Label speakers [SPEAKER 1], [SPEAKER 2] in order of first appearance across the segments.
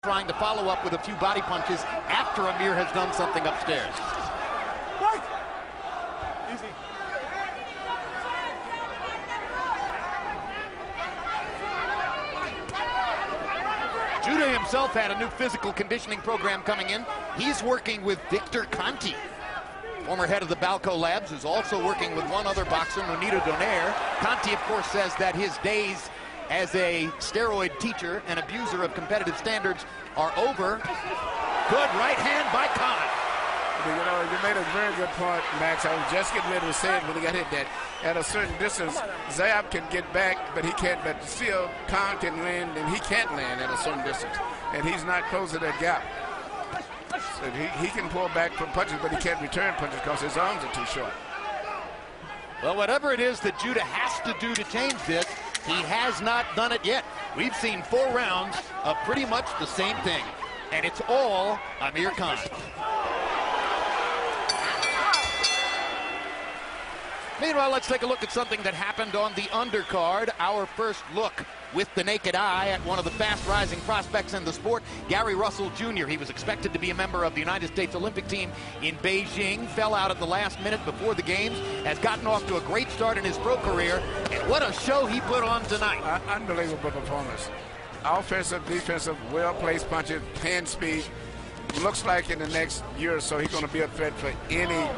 [SPEAKER 1] trying to follow up with a few body punches after Amir has done something upstairs.
[SPEAKER 2] Easy.
[SPEAKER 1] Judah himself had a new physical conditioning program coming in. He's working with Victor Conti, former head of the Balco Labs, who's also working with one other boxer, Nonito Donaire. Conti, of course, says that his days as a steroid teacher and abuser of competitive standards are over. Good right hand by Khan.
[SPEAKER 3] You know, you made a very good point, Max. I was just getting ready to say it when he got hit that at a certain distance, Zab can get back, but he can't. But still, Khan can land, and he can't land at a certain distance. And he's not closing that gap. So he can pull back from punches, but he can't return punches because his arms are too short.
[SPEAKER 1] Well, whatever it is that Judah has to do to change this, he has not done it yet. We've seen 4 rounds of pretty much the same thing, and it's all Amir Khan. Meanwhile, let's take a look at something that happened on the undercard. Our first look with the naked eye at one of the fast-rising prospects in the sport, Gary Russell Jr. He was expected to be a member of the United States Olympic team in Beijing, fell out at the last minute before the games, has gotten off to a great start in his pro career, and what a show he put on tonight.
[SPEAKER 3] Unbelievable performance. Offensive, defensive, well-placed punches, hand speed. Looks like in the next year or so he's going to be a threat for any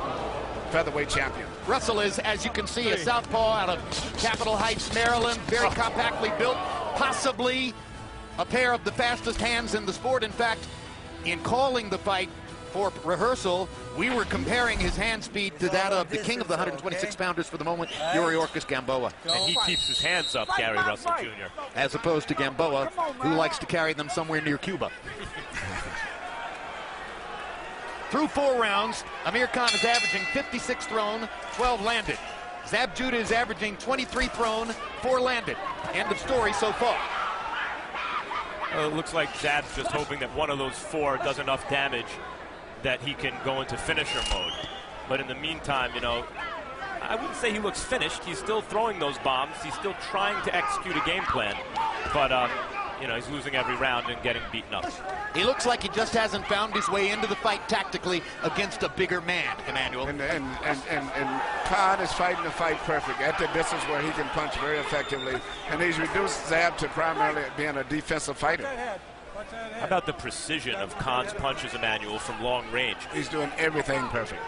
[SPEAKER 3] featherweight champion.
[SPEAKER 1] Russell is, as you can see, a southpaw out of Capitol Heights, Maryland, very compactly built, possibly a pair of the fastest hands in the sport. In fact, in calling the fight for rehearsal, we were comparing his hand speed to that of the king of the 126-pounders for the moment, Yuriorkis Gamboa.
[SPEAKER 4] And he keeps his hands up, Gary Russell Jr.
[SPEAKER 1] As opposed to Gamboa, who likes to carry them somewhere near Cuba. Through 4 rounds, Amir Khan is averaging 56 thrown, 12 landed. Zab Judah is averaging 23 thrown, 4 landed. End of story so far.
[SPEAKER 4] It looks like Zab's just hoping that one of those 4 does enough damage that he can go into finisher mode. But in the meantime, you know, I wouldn't say he looks finished. He's still throwing those bombs. He's still trying to execute a game plan. But, you know, he's losing every round and getting beaten up.
[SPEAKER 1] He looks like he just hasn't found his way into the fight tactically against a bigger man, Emmanuel.
[SPEAKER 3] And Khan is fighting the fight perfect at the distance where he can punch very effectively. And he's reduced Zab to primarily being a defensive fighter.
[SPEAKER 4] How about the precision of Khan's punches, Emmanuel, from long range?
[SPEAKER 3] He's doing everything perfect.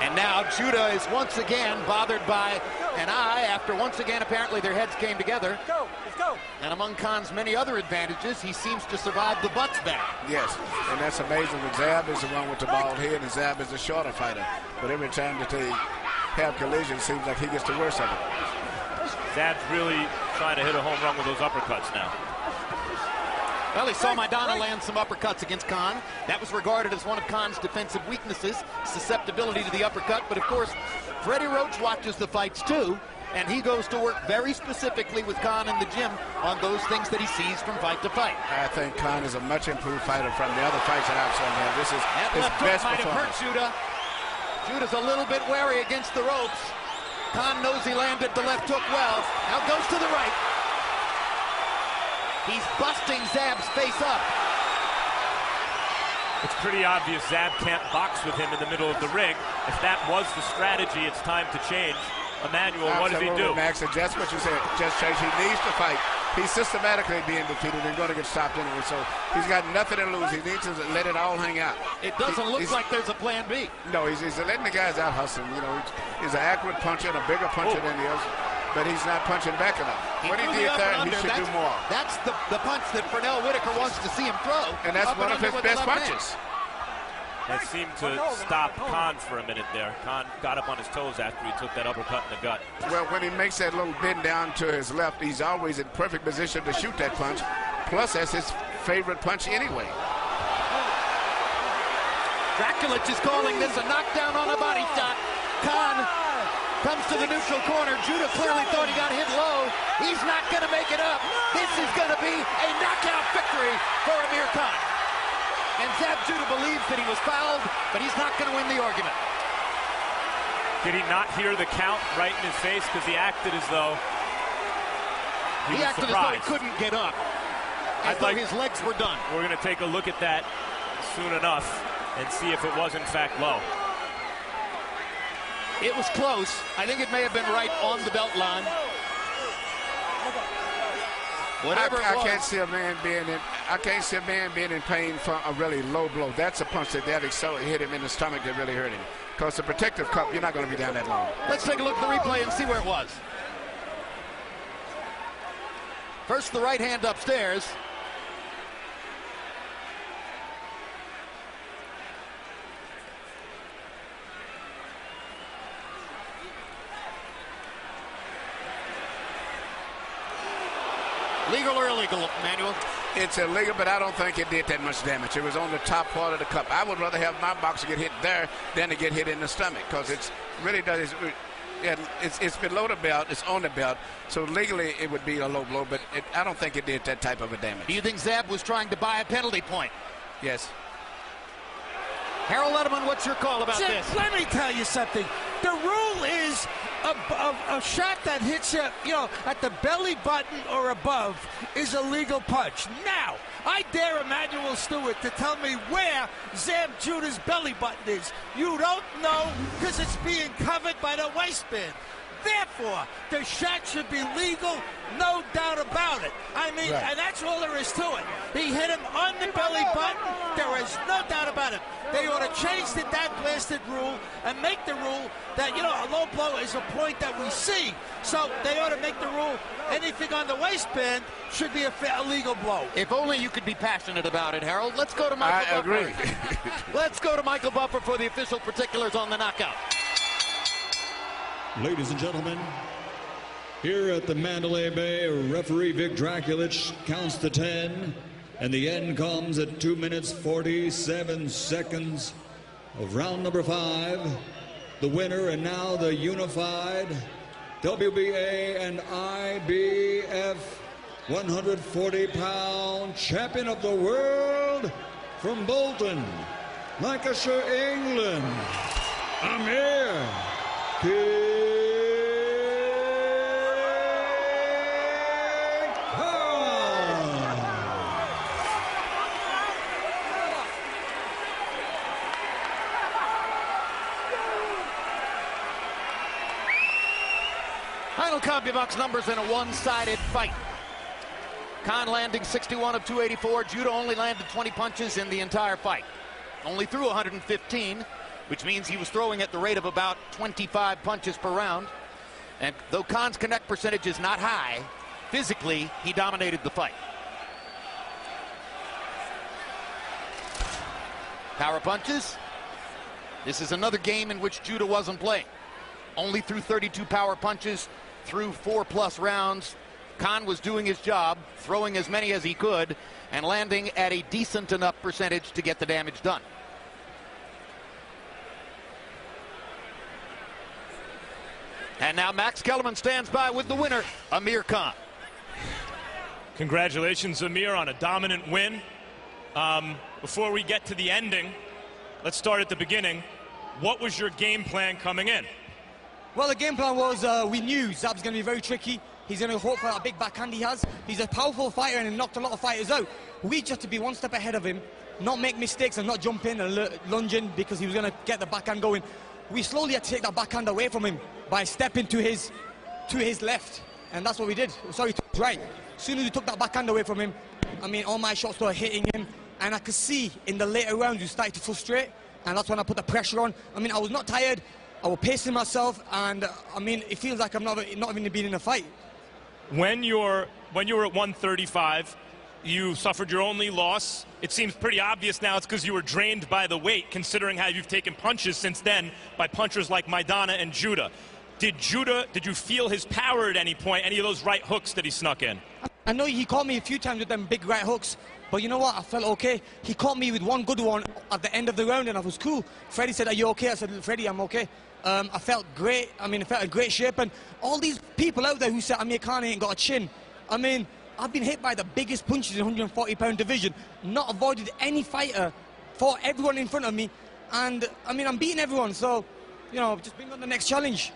[SPEAKER 1] And now Judah is once again bothered by an eye after once again apparently their heads came together.
[SPEAKER 2] Let's go.
[SPEAKER 1] And among Khan's many other advantages, he seems to survive the butts back.
[SPEAKER 3] Yes, and that's amazing. The Zab is the one with the bald head, and Zab is the shorter fighter. But every time that they have collision, it seems like he gets the worst of it.
[SPEAKER 4] Zab's really trying to hit a home run with those uppercuts now.
[SPEAKER 1] Well, he saw Maidana land some uppercuts against Khan. That was regarded as one of Khan's defensive weaknesses, susceptibility to the uppercut. But, of course, Freddie Roach watches the fights, too, and he goes to work very specifically with Khan in the gym on those things that he sees from fight to fight.
[SPEAKER 3] I think Khan is a much improved fighter from the other fights that I've seen him. This is
[SPEAKER 1] that
[SPEAKER 3] his
[SPEAKER 1] left
[SPEAKER 3] best
[SPEAKER 1] hook might have hurt
[SPEAKER 3] performance.
[SPEAKER 1] Judah. Judah's a little bit wary against the ropes. Khan knows he landed the left hook well. Now goes to the right. He's busting Zab's face up.
[SPEAKER 4] It's pretty obvious Zab can't box with him in the middle of the ring. If that was the strategy, it's time to change. Emmanuel, what does he do?
[SPEAKER 3] Max, and just what you said, just change. He needs to fight. He's systematically being defeated and going to get stopped anyway, so he's got nothing to lose. He needs to let it all hang out.
[SPEAKER 1] It doesn't look like there's a plan B.
[SPEAKER 3] No, he's letting the guys out hustling. You know, he's an accurate puncher and a bigger puncher than the others, but he's not punching back enough. What he did there, he should do more.
[SPEAKER 1] That's the punch that Fernell Whitaker wants to see him throw.
[SPEAKER 3] And that's one of his best punches.
[SPEAKER 4] That seemed to stop Khan for a minute there. Khan got up on his toes after he took that uppercut in the gut. Well,
[SPEAKER 3] when he makes that little bend down to his left, he's always in perfect position to shoot that punch. Plus, that's his favorite punch anyway.
[SPEAKER 1] Draculich is calling this a knockdown on a body shot. Khan comes to the neutral corner. Judah clearly thought he got hit low. He's not going to make it up. This is going to be a knockout victory for Amir Khan. And Zab Judah believes that he was fouled, but he's not going to win the argument.
[SPEAKER 4] Did he not hear the count right in his face? Because he acted as though he was surprised.
[SPEAKER 1] He couldn't get up. I thought his legs were done.
[SPEAKER 4] We're going to take a look at that soon enough and see if it was in fact low.
[SPEAKER 1] It was close. I think it may have been right on the belt line. Whatever
[SPEAKER 3] I can't see a man being in pain from a really low blow. That's a punch that hit him in the stomach that really hurt him. Because the protective cup, you're not going to be down that long.
[SPEAKER 1] Let's take a look at the replay and see where it was. First, the right hand upstairs. Legal or illegal, Manuel?
[SPEAKER 3] It's illegal, but I don't think it did that much damage. It was on the top part of the cup. I would rather have my boxer get hit there than to get hit in the stomach, because it's really does. It's below the belt. It's on the belt. So legally, it would be a low blow, but I don't think it did that type of a damage.
[SPEAKER 1] Do you think Zab was trying to buy a penalty point?
[SPEAKER 3] Yes.
[SPEAKER 1] Harold Letterman, what's your call about this?
[SPEAKER 2] Let me tell you something. The rule is a shot that hits you, at the belly button or above is a legal punch. Now, I dare Emmanuel Stewart to tell me where Zab Judah's belly button is. You don't know because it's being covered by the waistband. Therefore, the shot should be legal, no doubt about it. I mean, right. And that's all there is to it. He hit him on the belly button. There is no doubt about it. They ought to change that blasted rule and make the rule that, a low blow is a point that we see. So they ought to make the rule anything on the waistband should be a legal blow.
[SPEAKER 1] If only you could be passionate about it, Harold. Let's go to Michael Buffer. I agree. Let's go to Michael Buffer for the official particulars on the knockout.
[SPEAKER 5] Ladies and gentlemen, here at the Mandalay Bay, referee Vic Draculich counts to 10, and the end comes at 2 minutes 47 seconds of round number 5. The winner and now the unified WBA and IBF 140-pound champion of the world from Bolton, Lancashire, England, Amir.
[SPEAKER 1] Final CompuBox numbers in a one-sided fight. Khan landing 61 of 284. Judah only landed 20 punches in the entire fight. Only threw 115, which means he was throwing at the rate of about 25 punches per round. And though Khan's connect percentage is not high, physically, he dominated the fight. Power punches. This is another game in which Judah wasn't playing. Only threw 32 power punches, through 4+ rounds. Khan was doing his job, throwing as many as he could, and landing at a decent enough percentage to get the damage done. And now Max Kellerman stands by with the winner, Amir Khan.
[SPEAKER 4] Congratulations, Amir, on a dominant win. Before we get to the ending, let's start at the beginning. What was your game plan coming in?
[SPEAKER 6] Well, the game plan was we knew Zab's going to be very tricky. He's going to hope for that big backhand he has. He's a powerful fighter and he knocked a lot of fighters out. We just had to be one step ahead of him, not make mistakes and not jump in and lunge in because he was going to get the backhand going. We slowly had to take that backhand away from him by stepping to his left. And that's what we did. Sorry, to his right. As soon as we took that backhand away from him, I mean, all my shots started hitting him. And I could see in the later rounds, we started to frustrate. And that's when I put the pressure on. I mean, I was not tired. I was pacing myself. And, I mean, it feels like I'm not even been in a fight.
[SPEAKER 4] When you were at 135, you suffered your only loss. It seems pretty obvious now it's because you were drained by the weight, considering how you've taken punches since then by punchers like Maidana and Judah. Did you feel his power at any point, any of those right hooks that he snuck in?
[SPEAKER 6] I know he caught me a few times with them big right hooks, but you know what? I felt okay. He caught me with one good one at the end of the round, and I was cool. Freddie said, "Are you okay?" I said, "Freddie, I'm okay." I felt great. I mean, I felt in great shape. And all these people out there who said Amir Khan ain't got a chin, I mean, I've been hit by the biggest punches in the 140-pound division, not avoided any fighter, fought everyone in front of me, and I mean, I'm beating everyone. So, you know, just bring on the next challenge.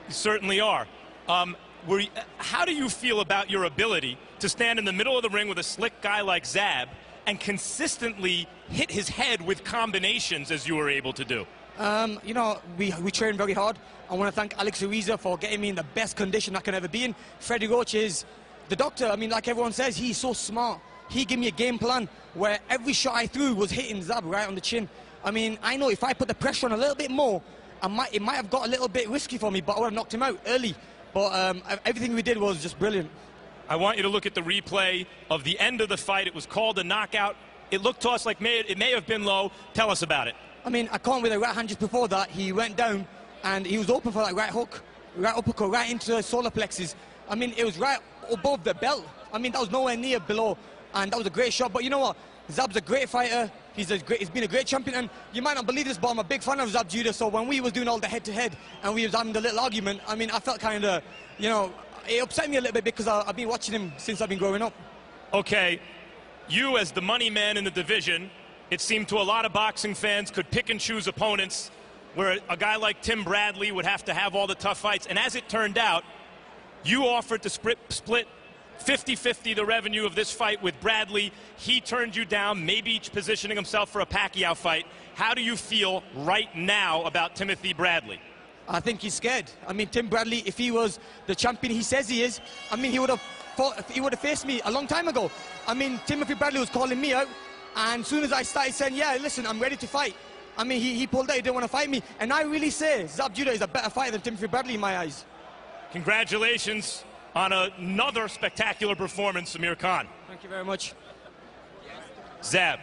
[SPEAKER 4] You certainly are. How do you feel about your ability to stand in the middle of the ring with a slick guy like Zab and consistently hit his head with combinations as you were able to do?
[SPEAKER 6] You know, we train very hard. I want to thank Alex Ariza for getting me in the best condition I can ever be in. Freddie Roach is the doctor. I mean, like everyone says, he's so smart. He gave me a game plan where every shot I threw was hitting Zab right on the chin. I mean, I know if I put the pressure on a little bit more, it might have got a little bit risky for me, but I would have knocked him out early. But everything we did was just brilliant.
[SPEAKER 4] I want you to look at the replay of the end of the fight. It was called a knockout. It looked to us like it may have been low. Tell us about it.
[SPEAKER 6] I mean, I caught him with a right hand just before that. He went down, and he was open for that right hook, right uppercut, right into the solar plexus. I mean, it was right above the belt. I mean, that was nowhere near below, and that was a great shot. But you know what? Zab's a great fighter. He's been a great champion, and you might not believe this, but I'm a big fan of Zab Judah. So when we was doing all the head-to-head and we was having the little argument, I mean, I felt kind of, you know, it upset me a little bit because I've been watching him since I've been growing up.
[SPEAKER 4] Okay, you as the money man in the division, it seemed to a lot of boxing fans could pick and choose opponents where a guy like Tim Bradley would have to have all the tough fights. And as it turned out, you offered to split 50-50 the revenue of this fight with Bradley. He turned you down, maybe positioning himself for a Pacquiao fight. How do you feel right now about Timothy Bradley?
[SPEAKER 6] I think he's scared. I mean, Tim Bradley, if he was the champion he says he is, I mean, he would have faced me a long time ago. I mean, Timothy Bradley was calling me out, and as soon as I started saying, yeah, listen, I'm ready to fight, I mean, he pulled out, he didn't want to fight me. And I really say Zab Judah is a better fighter than Timothy Bradley in my eyes.
[SPEAKER 4] Congratulations on another spectacular performance, Amir Khan.
[SPEAKER 6] Thank you very much.
[SPEAKER 4] Zab,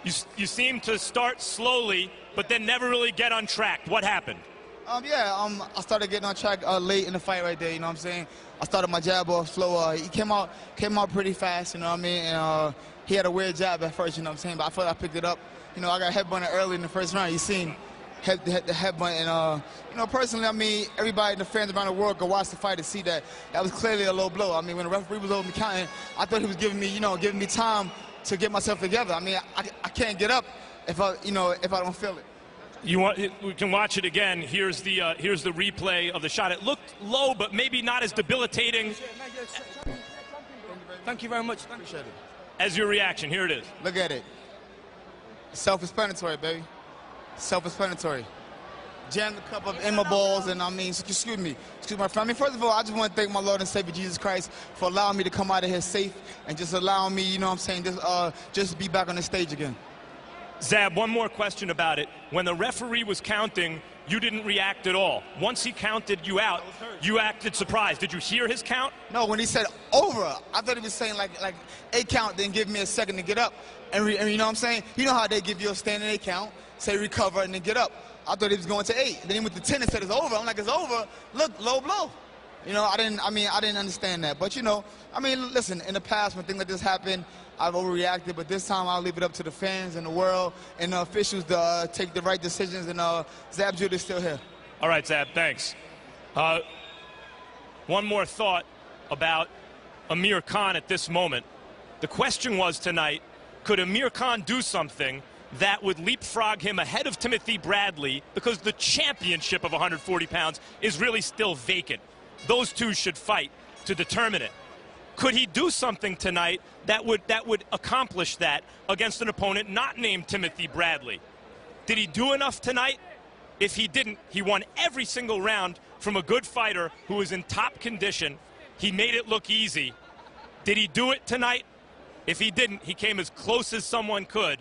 [SPEAKER 4] you seem to start slowly, but then never really get on track. What happened?
[SPEAKER 7] I started getting on track late in the fight right there, you know what I'm saying? I started my jab off slow. He came out pretty fast, you know what I mean? And he had a weird jab at first, you know what I'm saying? But I felt I picked it up. You know, I got headbutted early in the first round. You seen the headbutt, and you know, personally, I mean, everybody, the fans around the world go watch the fight to see that was clearly a low blow. I mean, when the referee was over me counting, I thought he was giving me time to get myself together. I mean, I can't get up if I don't feel it.
[SPEAKER 4] We can watch it again. Here's the replay of the shot. It looked low, but maybe not as debilitating.
[SPEAKER 6] Thank you very much. Appreciate it.
[SPEAKER 4] As your reaction, here it is.
[SPEAKER 7] Look at it. Self-explanatory, baby. Self-explanatory. Jammed a couple of Emma balls, and I mean, excuse my friend. I mean, first of all, I just want to thank my Lord and Savior Jesus Christ for allowing me to come out of here safe and just allowing me, you know what I'm saying, just be back on the stage again.
[SPEAKER 4] Zab, one more question about it. When the referee was counting, you didn't react at all. Once he counted you out, you acted surprised. Did you hear his count?
[SPEAKER 7] No, when he said over, I thought he was saying like a count, then give me a second to get up. And you know what I'm saying? You know how they give you a standing A count, say recover, and then get up. I thought he was going to 8. Then he went to 10 and said it's over. I'm like, it's over. Look, low blow. You know, I didn't understand that. But, you know, I mean, listen, in the past when things like this happen, I've overreacted, but this time I'll leave it up to the fans and the world and the officials to take the right decisions, and Zab Judah is still here.
[SPEAKER 4] All right, Zab, thanks. One more thought about Amir Khan at this moment. The question was tonight, could Amir Khan do something that would leapfrog him ahead of Timothy Bradley, because the championship of 140 pounds is really still vacant. Those two should fight to determine it. Could he do something tonight that would accomplish that against an opponent not named Timothy Bradley? Did he do enough tonight? If he didn't, he won every single round from a good fighter who was in top condition. He made it look easy. Did he do it tonight? If he didn't, he came as close as someone could.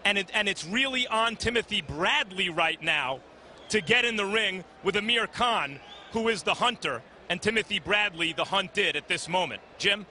[SPEAKER 4] And it's really on Timothy Bradley right now to get in the ring with Amir Khan, who is the hunter, and Timothy Bradley the hunted at this moment. Jim?